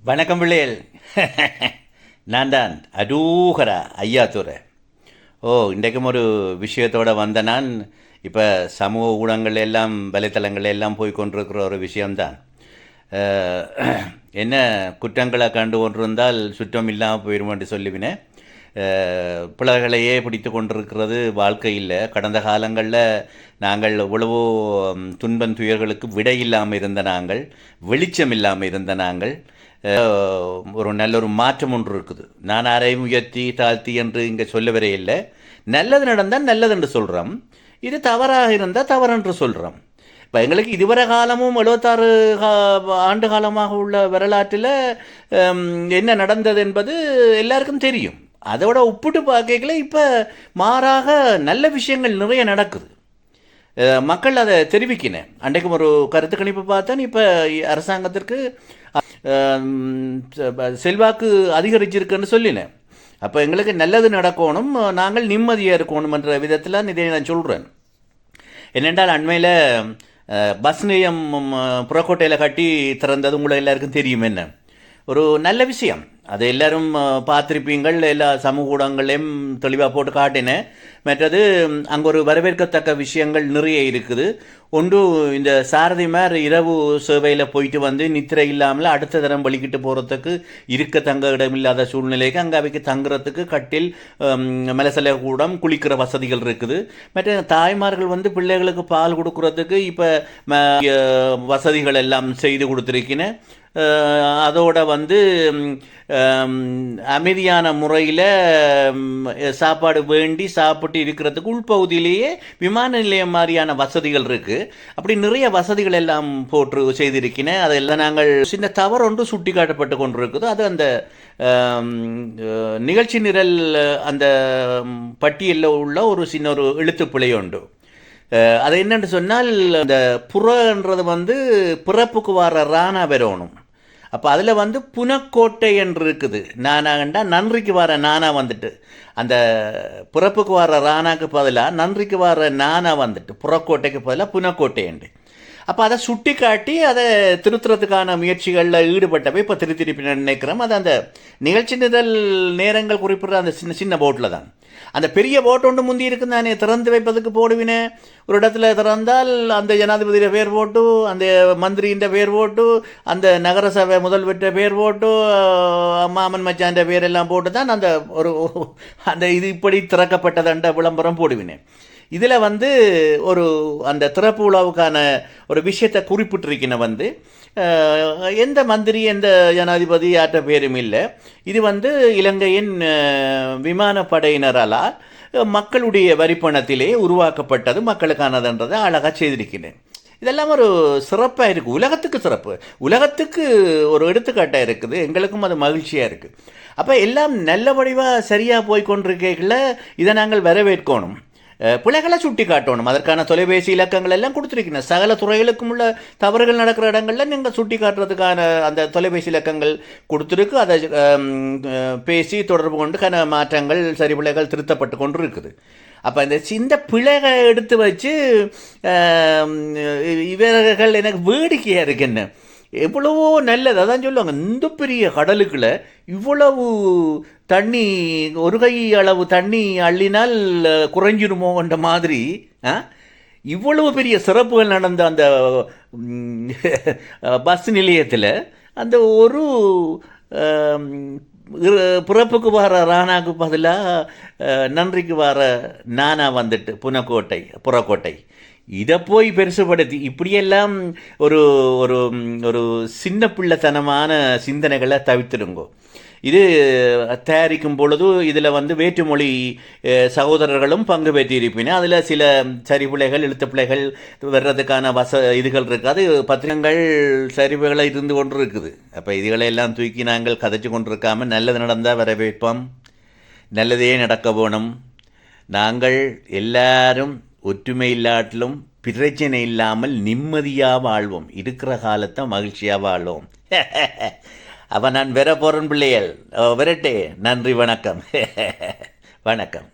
வணக்கம் பிள்ளைகள். நான் தான் அரூகரா ஐயாத்துறை. இன்றைக்கும் ஒரு விஷயத்தோடு வந்த நான் இப்போ சமூக ஊடகங்கள் எல்லாம் வலைத்தளங்கள் எல்லாம் போய் கொண்டிருக்கிற ஒரு விஷயம்தான். என்ன குற்றங்களை கண்டு கொண்டிருந்தால் சுற்றம் இல்லாமல் போயிடும் என்று சொல்லுவினேன். பிள்ளைகளையே பிடித்து கொண்டிருக்கிறது வாழ்க்கையில். கடந்த காலங்களில் நாங்கள் எவ்வளவோ துன்பம் துயர்களுக்கு விடை இல்லாமல் இருந்த நாங்கள், வெளிச்சம் இல்லாமல் இருந்த நாங்கள், ஒரு நல்ல ஒரு மாற்றம் ஒன்று இருக்குது. நான் யாரையும் உயர்த்தி தாழ்த்தி என்று இங்கே சொல்ல வர இல்லை. நல்லது நடந்தால் நல்லது என்று சொல்கிறோம், இது தவறாக இருந்தால் தவறு என்று சொல்கிறோம். இப்போ எங்களுக்கு இதுவரை காலமும் 76 ஆண்டு காலமாக உள்ள வரலாற்றில் என்ன நடந்தது என்பது எல்லாருக்கும் தெரியும். அதோட ஒப்பிட்டு பார்க்கல இப்போ மாறாக நல்ல விஷயங்கள் நிறைய நடக்குது. மக்கள் அதை தெரிவிக்கினேன். அன்றைக்கும் ஒரு கருத்து கணிப்பு பார்த்தேன். இப்போ அரசாங்கத்திற்கு செல்வாக்கு அதிகரிச்சிருக்குன்னு சொல்லினேன். அப்போ எங்களுக்கு நல்லது நடக்கணும், நாங்கள் நிம்மதியாக இருக்கணும் என்ற விதத்தில் இதை நான் சொல்கிறேன். என்னென்றால் அண்மையில் பஸ் நிலையம் புறக்கோட்டையில் கட்டி திறந்தது உங்களை எல்லாருக்கும் தெரியும். என்ன ஒரு நல்ல விஷயம். அதை எல்லோரும் பார்த்துருப்பீங்கள். எல்லா சமூக ஊடகங்களையும் தெளிவாக போட்டு காட்டினேன். மற்றது அங்கே ஒரு வரவேற்கத்தக்க விஷயங்கள் நிறைய இருக்குது. ஒன்று, இந்த சாரதிமார் இரவு சேவையில் போயிட்டு வந்து நித்திரை இல்லாமல் அடுத்த தரம் வலிக்கிட்டு போகிறதுக்கு இருக்க தங்க இடமில்லாத சூழ்நிலைக்கு அங்கே அவைக்கு தங்குறதுக்கு கட்டில், மலசல கூடம், குளிக்கிற வசதிகள் இருக்குது. மற்ற தாய்மார்கள் வந்து பிள்ளைகளுக்கு பால் கொடுக்குறதுக்கு இப்போ வசதிகள் எல்லாம் செய்து கொடுத்துருக்கினேன். அதோட வந்து அமைதியான முறையில் சாப்பாடு வேண்டி சாப்பிட்டு இருக்கிறதுக்கு உள்பகுதியிலேயே விமான நிலையம் மாதிரியான வசதிகள் இருக்குது. அப்படி நிறைய வசதிகள் எல்லாம் போட்டு செய்திருக்கிறேன். அதெல்லாம் நாங்கள் சின்ன தவறு ஒன்று சுட்டி காட்டப்பட்டு கொண்டிருக்குது. அது அந்த நிகழ்ச்சி நிரல் அந்த பட்டியலில் உள்ள ஒரு சின்ன ஒரு எழுத்துப்பிழை உண்டு. அது என்னென்னு சொன்னால், அந்த புறன்றது வந்து பிறப்புக்கு வர ராணா வரணும். அப்போ அதில் வந்து புனக்கோட்டை என்று இருக்குது. நானாகண்டா நன்றிக்கு வர நானா வந்துட்டு, அந்த பிறப்புக்கு வர ராணாக்கு பதிலாக நன்றிக்கு வர நானா வந்துட்டு புறக்கோட்டைக்கு பதிலாக புனக்கோட்டை உண்டு. அப்போ அதை சுட்டி காட்டி அதை திருத்துறதுக்கான முயற்சிகளில் ஈடுபட்டவை இப்போ திருப்பி நினைக்கிறோம். அது அந்த நிகழ்ச்சி நிரல் நேரங்கள் குறிப்பிட்ற அந்த சின்ன சின்ன போட்டில் தான். அந்த பெரிய போட் ஒன்று முந்தி இருக்குன்னு நானே திறந்து வைப்பதுக்கு போடுவினேன். ஒரு இடத்துல திறந்தால் அந்த ஜனாதிபதியோட பேர் போட்டு, அந்த மந்திரியின் பேர் போட்டு, அந்த நகரசபை முதல்வற்ற பேர் போட்டு, மாமன் மச்சான்ற பேரெல்லாம் போட்டு தான் அந்த ஒரு அந்த இது இப்படி திறக்கப்பட்டதண்ட விளம்பரம் போடுவினேன். இதில் வந்து ஒரு அந்த திறப்பு விழாவுக்கான ஒரு விஷயத்தை குறிப்பிட்டிருக்கின. வந்து எந்த மந்திரி எந்த ஜனாதிபதி யாற்ற பேரும் இல்லை. இது வந்து இலங்கையின் விமானப்படையினரால் மக்களுடைய வரிப்பணத்திலே உருவாக்கப்பட்டது, மக்களுக்கானதுன்றதை அழகாக செய்திருக்கிறேன். இதெல்லாம் ஒரு சிறப்பாக இருக்குது. உலகத்துக்கு சிறப்பு, உலகத்துக்கு ஒரு எடுத்துக்காட்டாக இருக்குது. எங்களுக்கும் அது மகிழ்ச்சியாக இருக்குது. அப்போ எல்லாம் நல்ல வடிவாக சரியாக போய்கொண்டிருக்கைகளில் இதை நாங்கள் வரவேற்கணும். பிள்ளைகளை சுட்டி காட்டணும். அதற்கான தொலைபேசி இலக்கங்கள் எல்லாம் கொடுத்துருக்கணும். சகல துறைகளுக்கும் உள்ள தவறுகள் நடக்கிற இடங்களில் நீங்கள் சுட்டி காட்டுறதுக்கான அந்த தொலைபேசி இலக்கங்கள் கொடுத்துருக்கு. அதை பேசி தொடர்பு கொண்டு மாற்றங்கள் சரி பிள்ளைகள் திருத்தப்பட்டு கொண்டு இருக்குது. அப்போ இந்த பிள்ளைகளை எடுத்து வச்சு இவர்கள் எனக்கு வேடிக்கையாக இருக்கு. என்ன எவ்வளவோ நல்லது. அதான் சொல்லுவாங்க, இந்த பெரிய கடலுக்குள்ள இவ்வளவு தண்ணி, ஒரு கை அளவு தண்ணி அள்ளினால் குறைஞ்சிருமோன்ற மாதிரி இவ்வளவு பெரிய சிறப்புகள் நடந்த அந்த பஸ் நிலையத்தில் அந்த ஒரு பிறப்புக்கு வர ராணாக்கு பதிலாக நன்றிக்கு வர நானா வந்துட்டு புறக்கோட்டை. இதை போய் பெருசுபடுத்தி இப்படியெல்லாம் ஒரு ஒரு ஒரு சின்ன பிள்ளைத்தனமான சிந்தனைகளை தவிர்த்துடுங்கோ. இது தயாரிக்கும் பொழுது இதில் வந்து வேற்றுமொழி சகோதரர்களும் பங்கு பெற்றிருப்பின. அதில் சில சரிபிழைகள், எழுத்து பிழைகள் வர்றதுக்கான இதுகள் இருக்காது. பத்திரங்கள் சரிவுகளை இருந்து கொண்டு இருக்குது. அப்போ இதுகளையெல்லாம் தூக்கி நாங்கள் கதைச்சு கொண்டிருக்காமல் நல்லது நடந்தால் வரவேற்போம், நல்லதே நடக்க போகணும். நாங்கள் எல்லாரும் ஒற்றுமை இல்லாட்டிலும் பிரச்சனை இல்லாமல் நிம்மதியாக வாழ்வோம். இருக்கிற காலத்தை மகிழ்ச்சியாக வாழ்வோம். அவன் நான் வர போகிறேன் பிள்ளைகள், வரட்டே. நன்றி, வணக்கம். வணக்கம்.